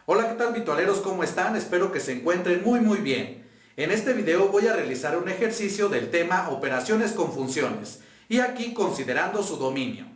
Hola, ¿qué tal virtualeros? ¿Cómo están? Espero que se encuentren muy bien. En este video voy a realizar un ejercicio del tema operaciones con funciones y aquí considerando su dominio.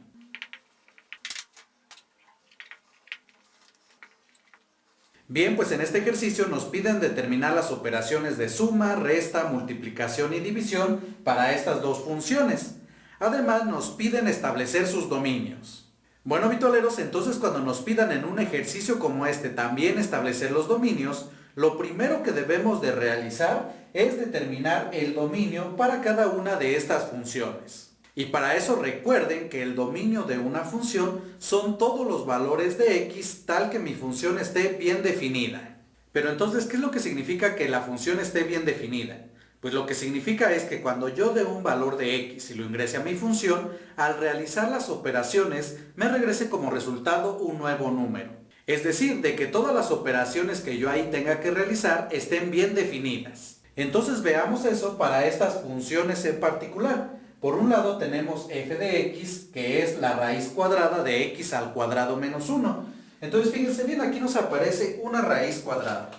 Bien, pues en este ejercicio nos piden determinar las operaciones de suma, resta, multiplicación y división para estas dos funciones. Además nos piden establecer sus dominios. Bueno, virtualeros, entonces cuando nos pidan en un ejercicio como este también establecer los dominios, lo primero que debemos de realizar es determinar el dominio para cada una de estas funciones. Y para eso recuerden que el dominio de una función son todos los valores de x tal que mi función esté bien definida. Pero entonces, ¿qué es lo que significa que la función esté bien definida? Pues lo que significa es que cuando yo dé un valor de x y lo ingrese a mi función, al realizar las operaciones me regrese como resultado un nuevo número. Es decir, de que todas las operaciones que yo ahí tenga que realizar estén bien definidas. Entonces veamos eso para estas funciones en particular. Por un lado tenemos f de x, que es la raíz cuadrada de x al cuadrado menos 1. Entonces fíjense bien, aquí nos aparece una raíz cuadrada.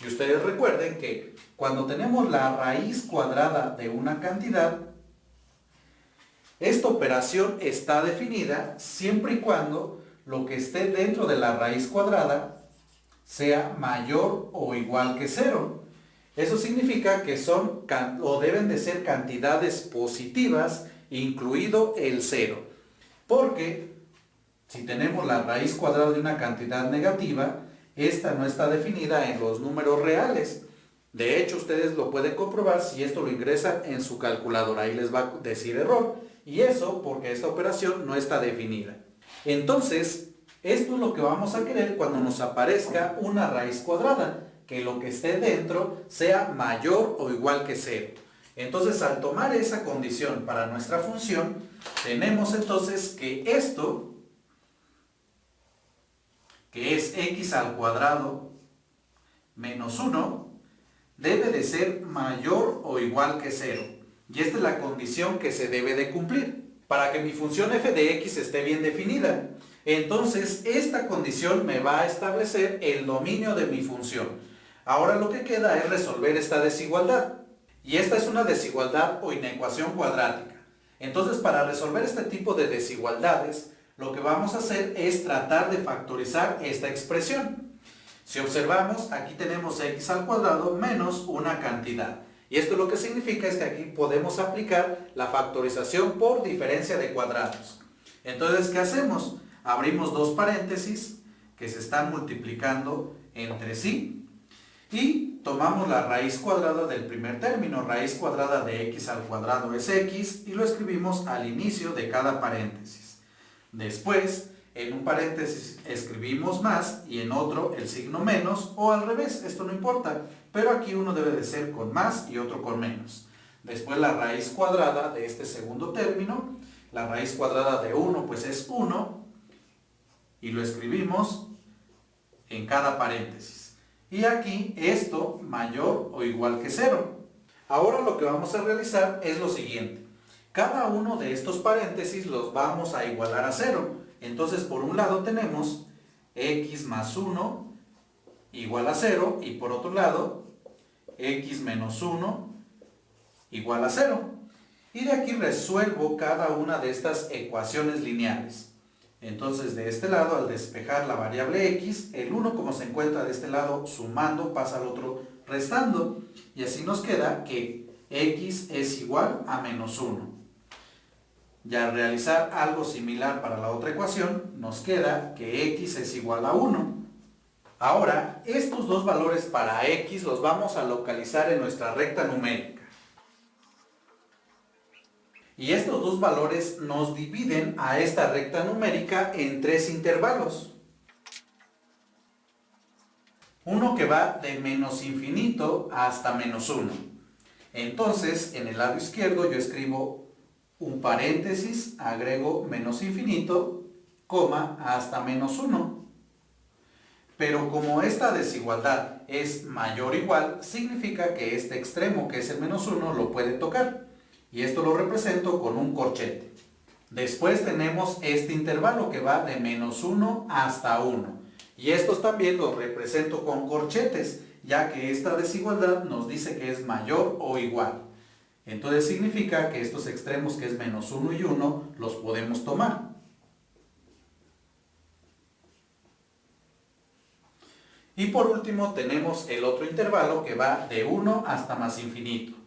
Y ustedes recuerden que cuando tenemos la raíz cuadrada de una cantidad, esta operación está definida siempre y cuando lo que esté dentro de la raíz cuadrada sea mayor o igual que 0. Eso significa que son o deben de ser cantidades positivas, incluido el 0. Porque si tenemos la raíz cuadrada de una cantidad negativa, esta no está definida en los números reales. De hecho, ustedes lo pueden comprobar si esto lo ingresan en su calculadora. Ahí les va a decir error. Y eso porque esta operación no está definida. Entonces, esto es lo que vamos a querer cuando nos aparezca una raíz cuadrada. Que lo que esté dentro sea mayor o igual que 0. Entonces, al tomar esa condición para nuestra función, tenemos entonces que esto, que es x al cuadrado menos 1, debe de ser mayor o igual que 0. Y esta es la condición que se debe de cumplir para que mi función f de x esté bien definida. Entonces, esta condición me va a establecer el dominio de mi función. Ahora lo que queda es resolver esta desigualdad. Y esta es una desigualdad o inecuación cuadrática. Entonces, para resolver este tipo de desigualdades, lo que vamos a hacer es tratar de factorizar esta expresión. Si observamos, aquí tenemos x al cuadrado menos una cantidad. Y esto lo que significa es que aquí podemos aplicar la factorización por diferencia de cuadrados. Entonces, ¿qué hacemos? Abrimos dos paréntesis que se están multiplicando entre sí. Y tomamos la raíz cuadrada del primer término. Raíz cuadrada de x al cuadrado es x y lo escribimos al inicio de cada paréntesis. Después, en un paréntesis escribimos más y en otro el signo menos o al revés, esto no importa. Pero aquí uno debe de ser con más y otro con menos. Después la raíz cuadrada de este segundo término. La raíz cuadrada de 1 pues es 1 y lo escribimos en cada paréntesis. Y aquí esto mayor o igual que 0. Ahora lo que vamos a realizar es lo siguiente. Cada uno de estos paréntesis los vamos a igualar a 0. Entonces por un lado tenemos x más 1 igual a 0 y por otro lado x menos 1 igual a 0. Y de aquí resuelvo cada una de estas ecuaciones lineales. Entonces de este lado, al despejar la variable x, el 1 como se encuentra de este lado sumando pasa al otro restando. Y así nos queda que x es igual a menos 1. Y al realizar algo similar para la otra ecuación, nos queda que x es igual a 1. Ahora, estos dos valores para x los vamos a localizar en nuestra recta numérica. Y estos dos valores nos dividen a esta recta numérica en tres intervalos. Uno que va de menos infinito hasta menos 1. Entonces, en el lado izquierdo yo escribo un paréntesis, agrego menos infinito, coma, hasta menos 1. Pero como esta desigualdad es mayor o igual, significa que este extremo, que es el menos 1, lo puede tocar. Y esto lo represento con un corchete. Después tenemos este intervalo que va de menos 1 hasta 1. Y estos también los represento con corchetes, ya que esta desigualdad nos dice que es mayor o igual. Entonces significa que estos extremos, que es menos 1 y 1, los podemos tomar. Y por último tenemos el otro intervalo que va de 1 hasta más infinito.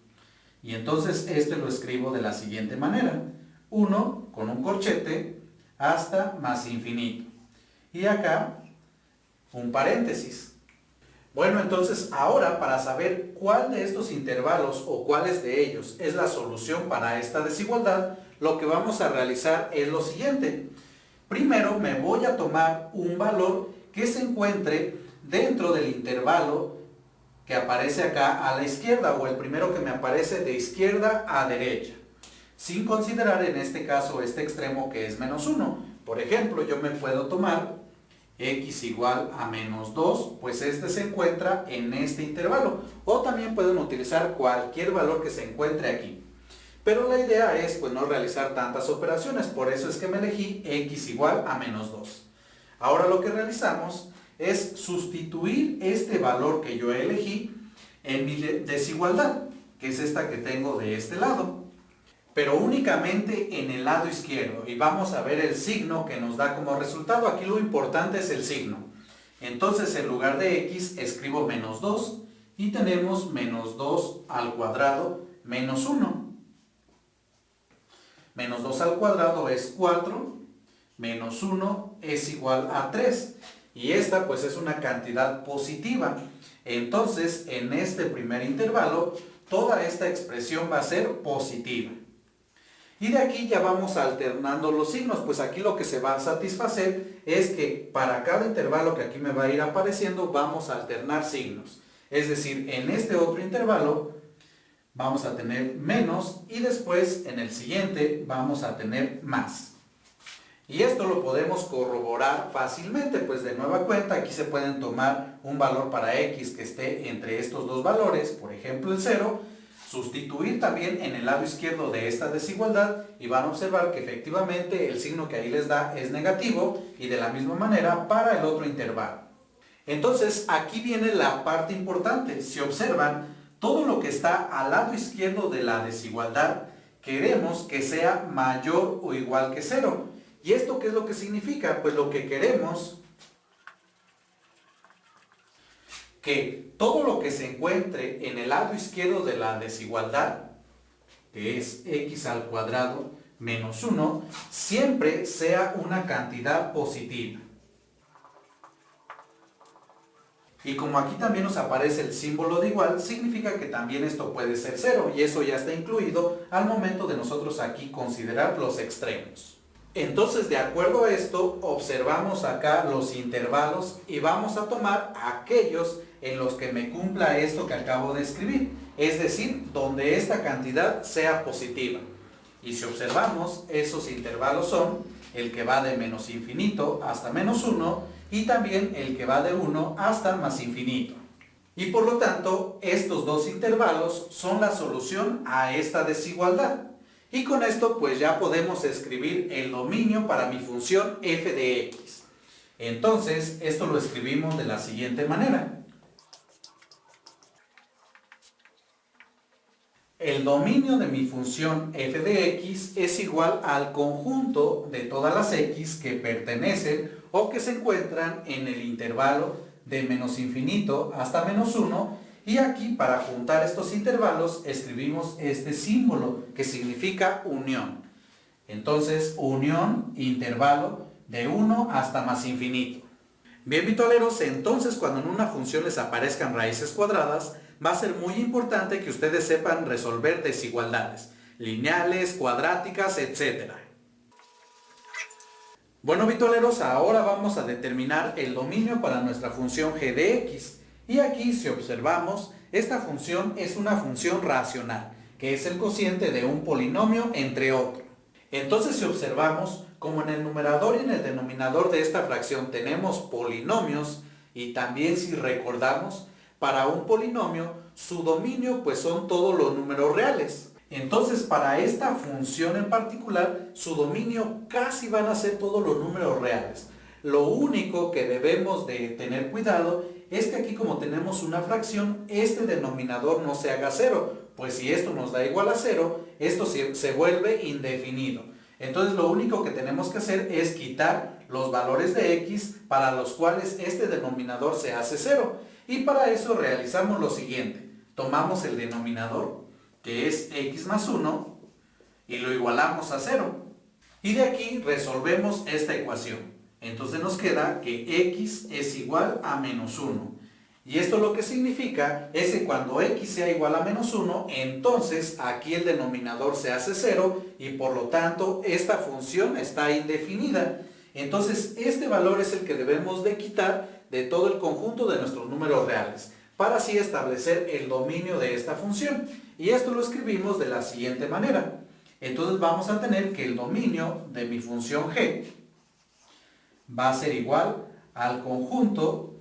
Y entonces este lo escribo de la siguiente manera. 1 con un corchete hasta más infinito. Y acá un paréntesis. Bueno, entonces ahora para saber cuál de estos intervalos o cuáles de ellos es la solución para esta desigualdad, lo que vamos a realizar es lo siguiente. Primero me voy a tomar un valor que se encuentre dentro del intervalo que aparece acá a la izquierda, o el primero que me aparece de izquierda a derecha, sin considerar en este caso este extremo que es menos 1. Por ejemplo, yo me puedo tomar x igual a menos 2, pues este se encuentra en este intervalo, o también pueden utilizar cualquier valor que se encuentre aquí. Pero la idea es pues no realizar tantas operaciones, por eso es que me elegí x igual a menos 2. Ahora lo que realizamos es sustituir este valor que yo elegí en mi desigualdad, que es esta que tengo de este lado, pero únicamente en el lado izquierdo, y vamos a ver el signo que nos da como resultado. Aquí lo importante es el signo. Entonces en lugar de x escribo menos 2 y tenemos menos 2 al cuadrado menos 1. Menos 2 al cuadrado es 4, menos 1 es igual a 3. Y esta pues es una cantidad positiva. Entonces en este primer intervalo toda esta expresión va a ser positiva. Y de aquí ya vamos alternando los signos, pues aquí lo que se va a satisfacer es que para cada intervalo que aquí me va a ir apareciendo vamos a alternar signos. Es decir, en este otro intervalo vamos a tener menos y después en el siguiente vamos a tener más. Y esto lo podemos corroborar fácilmente, pues de nueva cuenta aquí se pueden tomar un valor para x que esté entre estos dos valores, por ejemplo el 0, sustituir también en el lado izquierdo de esta desigualdad y van a observar que efectivamente el signo que ahí les da es negativo, y de la misma manera para el otro intervalo. Entonces aquí viene la parte importante. Si observan, todo lo que está al lado izquierdo de la desigualdad queremos que sea mayor o igual que 0. ¿Y esto qué es lo que significa? Pues lo que queremos que todo lo que se encuentre en el lado izquierdo de la desigualdad, que es x al cuadrado menos 1, siempre sea una cantidad positiva. Y como aquí también nos aparece el símbolo de igual, significa que también esto puede ser 0, y eso ya está incluido al momento de nosotros aquí considerar los extremos. Entonces, de acuerdo a esto, observamos acá los intervalos y vamos a tomar aquellos en los que me cumpla esto que acabo de escribir, es decir, donde esta cantidad sea positiva. Y si observamos, esos intervalos son el que va de menos infinito hasta menos 1 y también el que va de 1 hasta más infinito. Y por lo tanto, estos dos intervalos son la solución a esta desigualdad. Y con esto pues ya podemos escribir el dominio para mi función f de x. Entonces esto lo escribimos de la siguiente manera. El dominio de mi función f de x es igual al conjunto de todas las x que pertenecen o que se encuentran en el intervalo de menos infinito hasta menos 1. Y aquí para juntar estos intervalos escribimos este símbolo que significa unión. Entonces, unión, intervalo de 1 hasta más infinito. Bien, vitoleros, entonces cuando en una función les aparezcan raíces cuadradas, va a ser muy importante que ustedes sepan resolver desigualdades, lineales, cuadráticas, etc. Bueno, vitoleros, ahora vamos a determinar el dominio para nuestra función g de x. Y aquí, si observamos, esta función es una función racional, que es el cociente de un polinomio entre otro. Entonces, si observamos, como en el numerador y en el denominador de esta fracción tenemos polinomios, y también si recordamos, para un polinomio, su dominio pues son todos los números reales. Entonces, para esta función en particular, su dominio casi van a ser todos los números reales. Lo único que debemos de tener cuidado es que aquí, como tenemos una fracción, este denominador no se haga cero, pues si esto nos da igual a cero, esto se vuelve indefinido. Entonces lo único que tenemos que hacer es quitar los valores de x para los cuales este denominador se hace cero. Y para eso realizamos lo siguiente. Tomamos el denominador, que es x más 1, y lo igualamos a 0. Y de aquí resolvemos esta ecuación. Entonces nos queda que x es igual a menos 1. Y esto lo que significa es que cuando x sea igual a menos 1, entonces aquí el denominador se hace 0 y por lo tanto esta función está indefinida. Entonces este valor es el que debemos de quitar de todo el conjunto de nuestros números reales, para así establecer el dominio de esta función. Y esto lo escribimos de la siguiente manera. Entonces vamos a tener que el dominio de mi función g va a ser igual al conjunto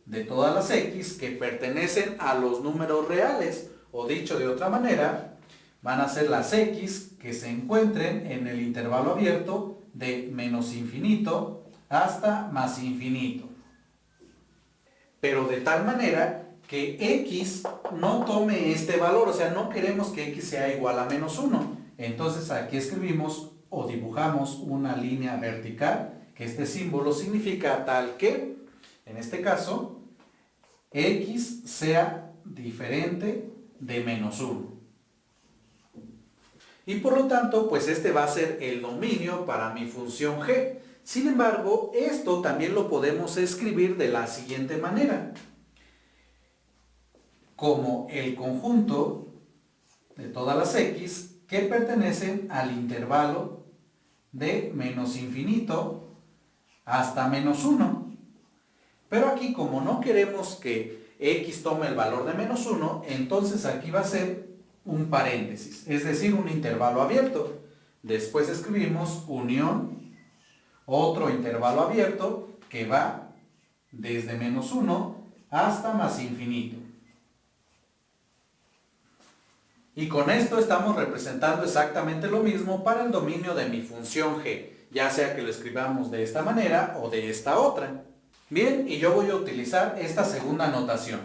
de todas las x que pertenecen a los números reales, o dicho de otra manera, van a ser las x que se encuentren en el intervalo abierto de menos infinito hasta más infinito. Pero de tal manera que x no tome este valor, o sea, no queremos que x sea igual a menos 1. Entonces aquí escribimos o dibujamos una línea vertical, que este símbolo significa tal que, en este caso, x sea diferente de menos 1. Y por lo tanto, pues este va a ser el dominio para mi función g. Sin embargo, esto también lo podemos escribir de la siguiente manera. Como el conjunto de todas las x que pertenecen al intervalo de menos infinito hasta menos 1. Pero aquí, como no queremos que x tome el valor de menos 1, entonces aquí va a ser un paréntesis, es decir, un intervalo abierto. Después escribimos unión, otro intervalo abierto que va desde menos 1 hasta más infinito. Y con esto estamos representando exactamente lo mismo para el dominio de mi función g, ya sea que lo escribamos de esta manera o de esta otra. Bien, y yo voy a utilizar esta segunda notación.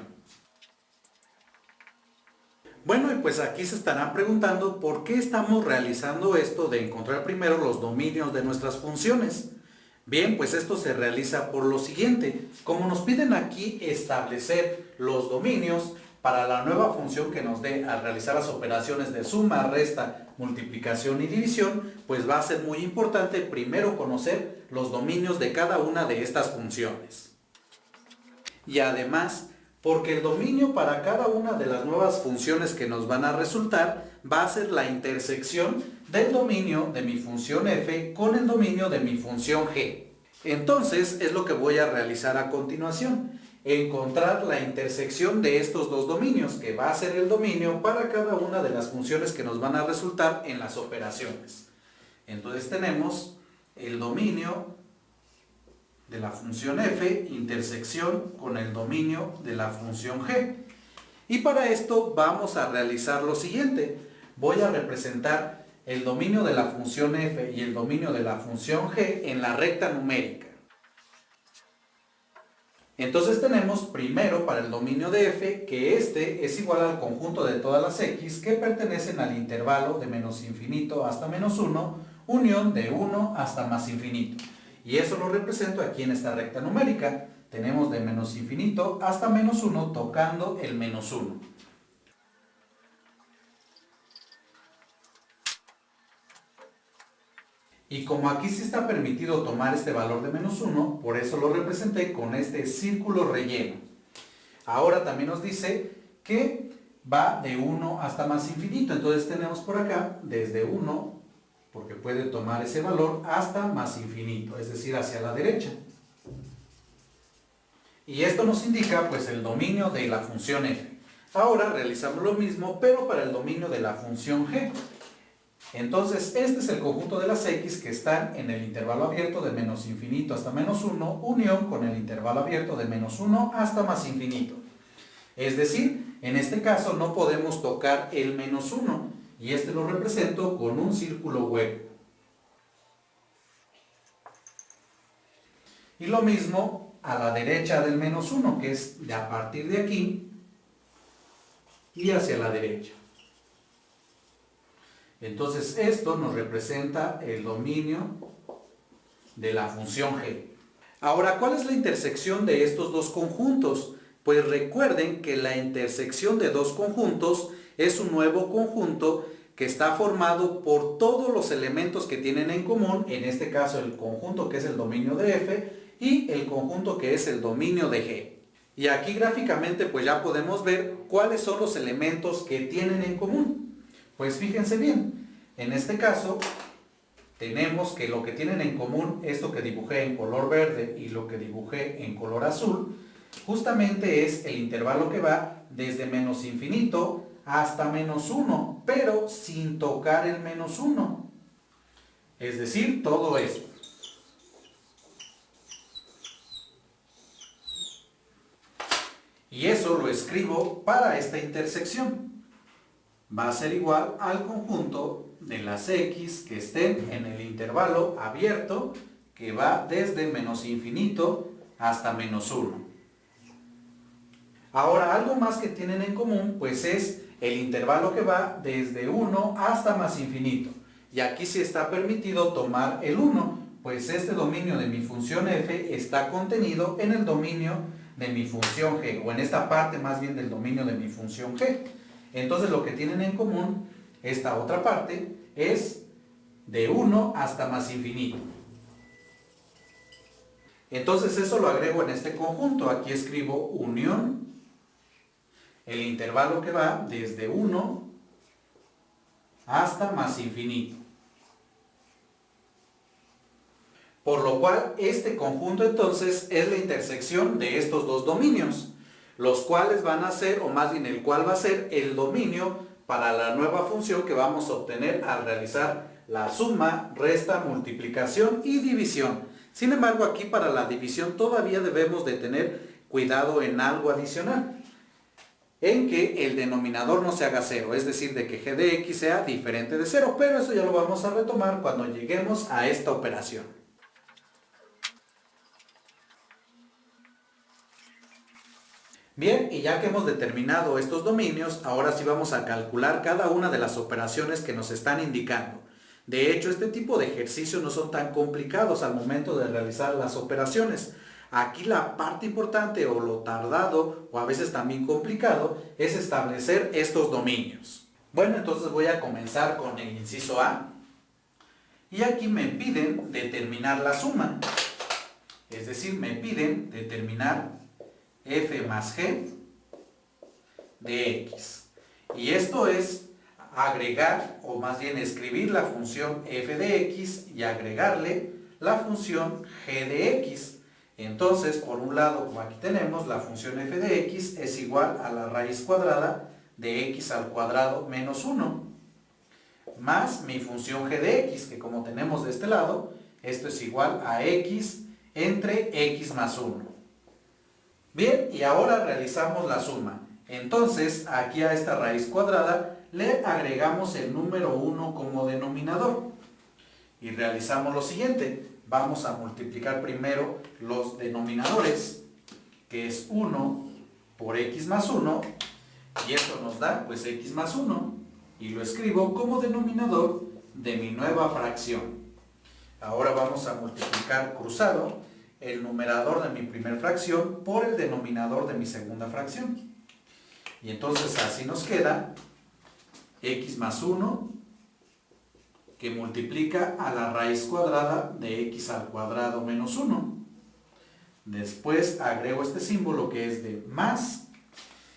Bueno, y pues aquí se estarán preguntando por qué estamos realizando esto de encontrar primero los dominios de nuestras funciones. Bien, pues esto se realiza por lo siguiente. Como nos piden aquí establecer los dominios para la nueva función que nos dé al realizar las operaciones de suma, resta, multiplicación y división, pues va a ser muy importante primero conocer los dominios de cada una de estas funciones. Y además, porque el dominio para cada una de las nuevas funciones que nos van a resultar va a ser la intersección del dominio de mi función f con el dominio de mi función g. Entonces es lo que voy a realizar a continuación. Encontrar la intersección de estos dos dominios, que va a ser el dominio para cada una de las funciones que nos van a resultar en las operaciones. Entonces tenemos el dominio de la función f, intersección con el dominio de la función g. Y para esto vamos a realizar lo siguiente. Voy a representar el dominio de la función f y el dominio de la función g en la recta numérica. Entonces tenemos primero para el dominio de f que este es igual al conjunto de todas las x que pertenecen al intervalo de menos infinito hasta menos 1, unión de 1 hasta más infinito. Y eso lo represento aquí en esta recta numérica. Tenemos de menos infinito hasta menos 1 tocando el menos 1. Y como aquí sí está permitido tomar este valor de menos 1, por eso lo representé con este círculo relleno. Ahora también nos dice que va de 1 hasta más infinito. Entonces tenemos por acá desde 1, porque puede tomar ese valor, hasta más infinito, es decir, hacia la derecha. Y esto nos indica pues el dominio de la función f. Ahora realizamos lo mismo, pero para el dominio de la función g. Entonces, este es el conjunto de las x que están en el intervalo abierto de menos infinito hasta menos 1, unión con el intervalo abierto de menos 1 hasta más infinito. Es decir, en este caso no podemos tocar el menos 1, y este lo represento con un círculo hueco. Y lo mismo a la derecha del menos 1, que es de a partir de aquí y hacia la derecha. Entonces esto nos representa el dominio de la función g. Ahora, ¿cuál es la intersección de estos dos conjuntos? Pues recuerden que la intersección de dos conjuntos es un nuevo conjunto que está formado por todos los elementos que tienen en común, en este caso el conjunto que es el dominio de f y el conjunto que es el dominio de g. Y aquí gráficamente pues ya podemos ver cuáles son los elementos que tienen en común. Pues fíjense bien, en este caso tenemos que lo que tienen en común, esto que dibujé en color verde y lo que dibujé en color azul, justamente es el intervalo que va desde menos infinito hasta menos 1, pero sin tocar el menos 1. Es decir, todo eso. Y eso lo escribo para esta intersección. Va a ser igual al conjunto de las x que estén en el intervalo abierto que va desde menos infinito hasta menos 1. Ahora, algo más que tienen en común, pues es el intervalo que va desde 1 hasta más infinito. Y aquí sí está permitido tomar el 1, pues este dominio de mi función f está contenido en el dominio de mi función g, o en esta parte más bien del dominio de mi función g. Entonces lo que tienen en común, esta otra parte, es de 1 hasta más infinito. Entonces eso lo agrego en este conjunto. Aquí escribo unión, el intervalo que va desde 1 hasta más infinito. Por lo cual este conjunto entonces es la intersección de estos dos dominios, los cuales van a ser, o más bien el cual va a ser el dominio para la nueva función que vamos a obtener al realizar la suma, resta, multiplicación y división. Sin embargo, aquí para la división todavía debemos de tener cuidado en algo adicional, en que el denominador no se haga 0, es decir, de que g de x sea diferente de 0, pero eso ya lo vamos a retomar cuando lleguemos a esta operación. Bien, y ya que hemos determinado estos dominios, ahora sí vamos a calcular cada una de las operaciones que nos están indicando. De hecho, este tipo de ejercicios no son tan complicados al momento de realizar las operaciones. Aquí la parte importante o lo tardado o a veces también complicado es establecer estos dominios. Bueno, entonces voy a comenzar con el inciso A. Y aquí me piden determinar la suma. Es decir, me piden determinar f más g de x. Y esto es agregar, o más bien escribir la función f de x y agregarle la función g de x. Entonces, por un lado, como aquí tenemos, la función f de x es igual a la raíz cuadrada de x al cuadrado menos 1, más mi función g de x, que como tenemos de este lado, esto es igual a x entre x más 1. Bien, y ahora realizamos la suma. Entonces, aquí a esta raíz cuadrada le agregamos el número 1 como denominador. Y realizamos lo siguiente. Vamos a multiplicar primero los denominadores, que es 1 por x más 1, y esto nos da pues x más 1, y lo escribo como denominador de mi nueva fracción. Ahora vamos a multiplicar cruzado el numerador de mi primera fracción por el denominador de mi segunda fracción. Y entonces así nos queda x más 1 que multiplica a la raíz cuadrada de x al cuadrado menos 1. Después agrego este símbolo que es de más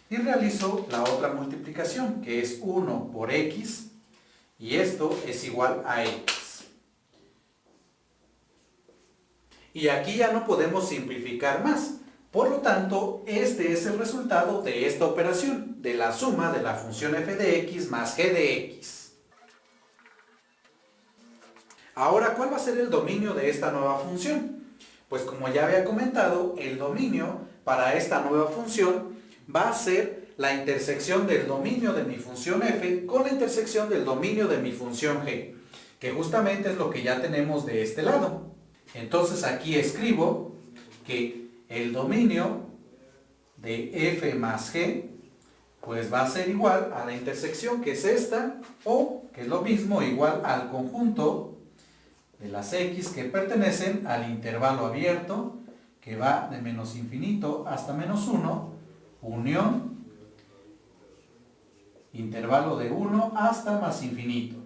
y realizo la otra multiplicación que es 1 por x y esto es igual a x. Y aquí ya no podemos simplificar más. Por lo tanto, este es el resultado de esta operación, de la suma de la función f de x más g de x. Ahora, ¿cuál va a ser el dominio de esta nueva función? Pues como ya había comentado, el dominio para esta nueva función va a ser la intersección del dominio de mi función f con la intersección del dominio de mi función g, que justamente es lo que ya tenemos de este lado. Entonces aquí escribo que el dominio de f más g pues va a ser igual a la intersección, que es esta, o que es lo mismo, igual al conjunto de las x que pertenecen al intervalo abierto, que va de menos infinito hasta menos 1, unión intervalo de 1 hasta más infinito.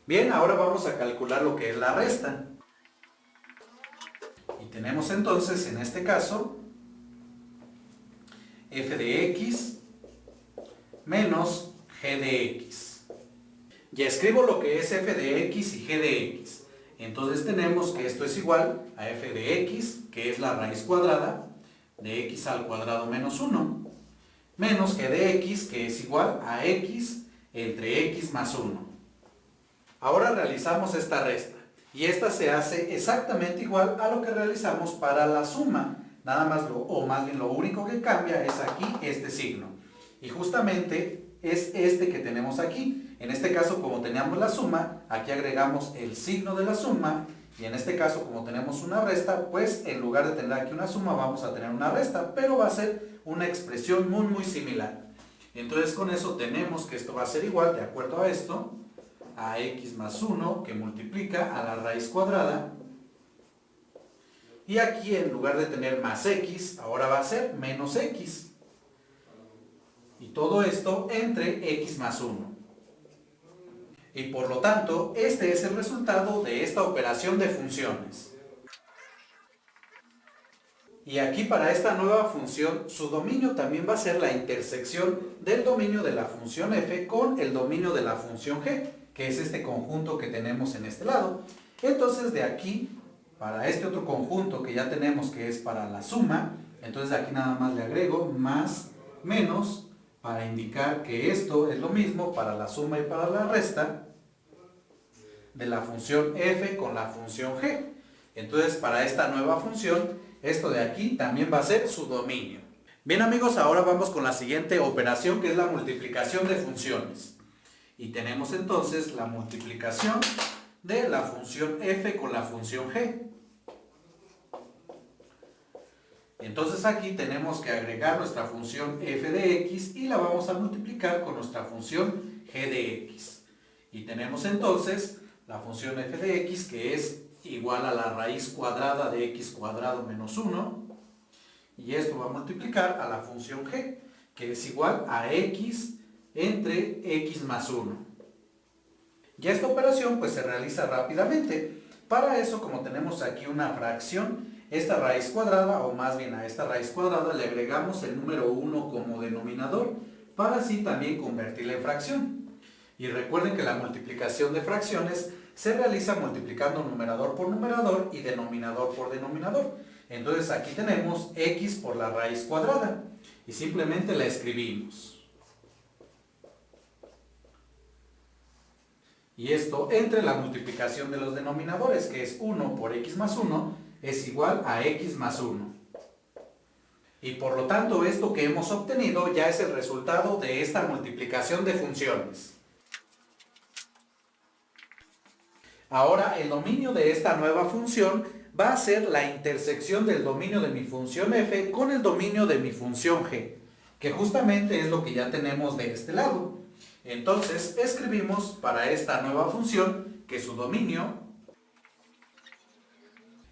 Bien, ahora vamos a calcular lo que es la resta. Y tenemos entonces, en este caso, f de x menos g de x. Ya escribo lo que es f de x y g de x. Entonces tenemos que esto es igual a f de x, que es la raíz cuadrada de x al cuadrado menos 1, menos g de x, que es igual a x entre x más 1. Ahora realizamos esta resta, y esta se hace exactamente igual a lo que realizamos para la suma. Nada más, más bien lo único que cambia es aquí este signo. Y justamente es este que tenemos aquí. En este caso, como teníamos la suma, aquí agregamos el signo de la suma. Y en este caso, como tenemos una resta, pues en lugar de tener aquí una suma, vamos a tener una resta. Pero va a ser una expresión muy similar. Entonces con eso tenemos que esto va a ser igual, de acuerdo a esto, a x más 1, que multiplica a la raíz cuadrada. Y aquí, en lugar de tener más x, ahora va a ser menos x. Y todo esto entre x más 1. Y por lo tanto, este es el resultado de esta operación de funciones. Y aquí, para esta nueva función, su dominio también va a ser la intersección del dominio de la función f con el dominio de la función g, que es este conjunto que tenemos en este lado. Entonces, de aquí, para este otro conjunto que ya tenemos, que es para la suma, entonces aquí nada más le agrego más menos para indicar que esto es lo mismo para la suma y para la resta de la función f con la función g. Entonces, para esta nueva función, esto de aquí también va a ser su dominio. Bien, amigos, ahora vamos con la siguiente operación, que es la multiplicación de funciones. Y tenemos entonces la multiplicación de la función f con la función g. Entonces aquí tenemos que agregar nuestra función f de x y la vamos a multiplicar con nuestra función g de x. Y tenemos entonces la función f de x, que es igual a la raíz cuadrada de x cuadrado menos 1. Y esto va a multiplicar a la función g, que es igual a x entre x más 1. Y esta operación pues se realiza rápidamente. Para eso, como tenemos aquí una fracción, esta raíz cuadrada, o más bien a esta raíz cuadrada, le agregamos el número 1 como denominador, para así también convertirla en fracción. Y recuerden que la multiplicación de fracciones se realiza multiplicando numerador por numerador y denominador por denominador. Entonces aquí tenemos x por la raíz cuadrada, y simplemente la escribimos. Y esto entre la multiplicación de los denominadores, que es 1 por x más 1, es igual a x más 1. Y por lo tanto, esto que hemos obtenido ya es el resultado de esta multiplicación de funciones. Ahora, el dominio de esta nueva función va a ser la intersección del dominio de mi función f con el dominio de mi función g, que justamente es lo que ya tenemos de este lado. Entonces, escribimos para esta nueva función que su dominio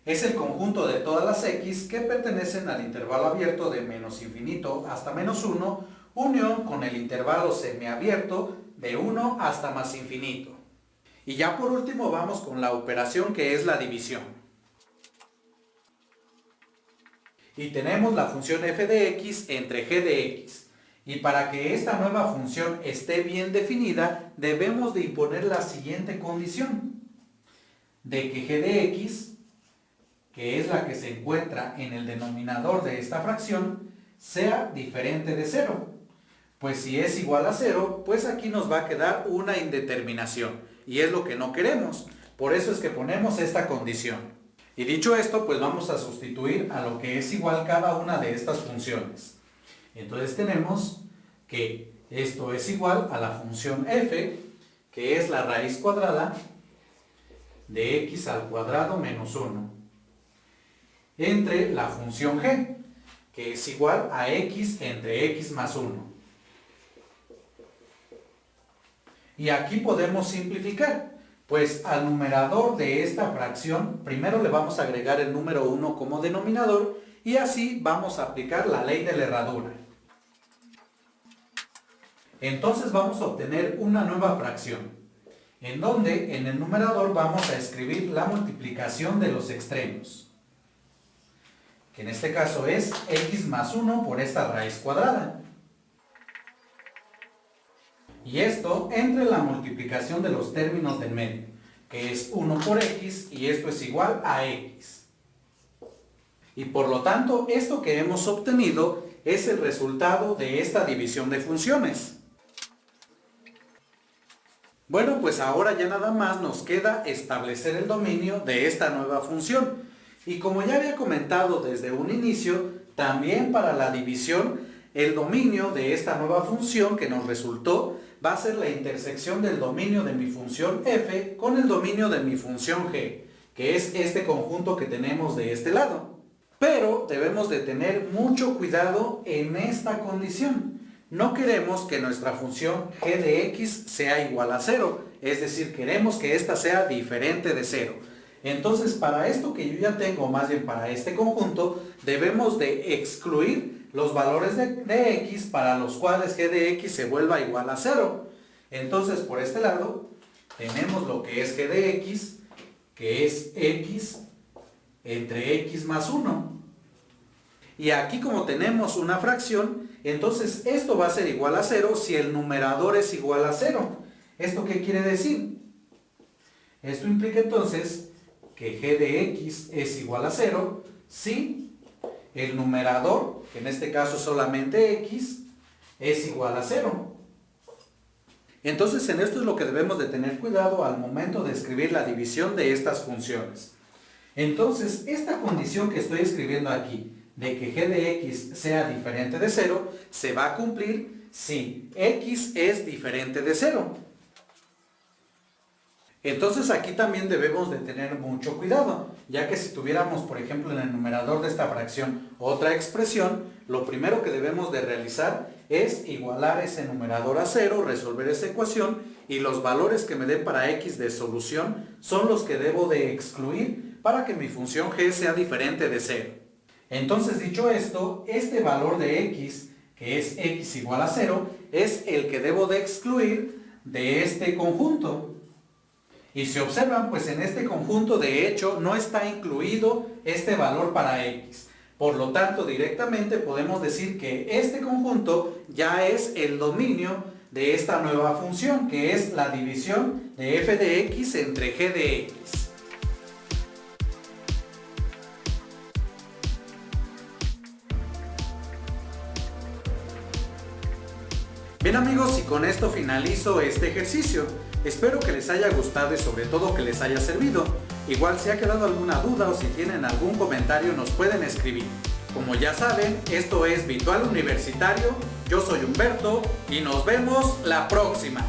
es el conjunto de todas las x que pertenecen al intervalo abierto de menos infinito hasta menos 1, unión con el intervalo semiabierto de 1 hasta más infinito. Y ya por último vamos con la operación, que es la división. Y tenemos la función f de x entre g de x. Y para que esta nueva función esté bien definida, debemos de imponer la siguiente condición: de que g de x, que es la que se encuentra en el denominador de esta fracción, sea diferente de 0. Pues si es igual a 0, pues aquí nos va a quedar una indeterminación. Y es lo que no queremos. Por eso es que ponemos esta condición. Y dicho esto, pues vamos a sustituir a lo que es igual cada una de estas funciones. Entonces tenemos que esto es igual a la función f, que es la raíz cuadrada de x al cuadrado menos 1. entre la función g, que es igual a x entre x más 1. Y aquí podemos simplificar, pues al numerador de esta fracción primero le vamos a agregar el número 1 como denominador y así vamos a aplicar la ley de la herradura. Entonces vamos a obtener una nueva fracción, en donde en el numerador vamos a escribir la multiplicación de los extremos, que en este caso es x más 1 por esta raíz cuadrada. Y esto entre la multiplicación de los términos del medio, que es 1 por x, y esto es igual a x. Y por lo tanto, esto que hemos obtenido es el resultado de esta división de funciones. Bueno, pues ahora ya nada más nos queda establecer el dominio de esta nueva función. Y como ya había comentado desde un inicio, también para la división, el dominio de esta nueva función que nos resultó va a ser la intersección del dominio de mi función f con el dominio de mi función g, que es este conjunto que tenemos de este lado. Pero debemos de tener mucho cuidado en esta condición. No queremos que nuestra función g de x sea igual a 0, es decir, queremos que ésta sea diferente de 0. Entonces, para esto que yo ya tengo, más bien para este conjunto, debemos de excluir los valores de x para los cuales g de x se vuelva igual a 0. Entonces, por este lado, tenemos lo que es g de x, que es x entre x más 1. Y aquí como tenemos una fracción, entonces esto va a ser igual a 0 si el numerador es igual a 0. ¿Esto qué quiere decir? Esto implica entonces que g de x es igual a 0 si el numerador, que en este caso solamente x, es igual a 0. Entonces en esto es lo que debemos de tener cuidado al momento de escribir la división de estas funciones. Entonces esta condición que estoy escribiendo aquí, de que g de x sea diferente de 0, se va a cumplir si x es diferente de 0. Entonces aquí también debemos de tener mucho cuidado, ya que si tuviéramos, por ejemplo, en el numerador de esta fracción otra expresión, lo primero que debemos de realizar es igualar ese numerador a 0, resolver esa ecuación, y los valores que me den para x de solución son los que debo de excluir para que mi función g sea diferente de 0. Entonces, dicho esto, este valor de x, que es x igual a 0, es el que debo de excluir de este conjunto. Y si observan, pues en este conjunto de hecho no está incluido este valor para x. Por lo tanto, directamente podemos decir que este conjunto ya es el dominio de esta nueva función, que es la división de f de x entre g de x. Bien amigos, y con esto finalizo este ejercicio. Espero que les haya gustado y sobre todo que les haya servido. Igual si ha quedado alguna duda o si tienen algún comentario nos pueden escribir. Como ya saben, esto es Virtual Universitario, yo soy Humberto y nos vemos la próxima.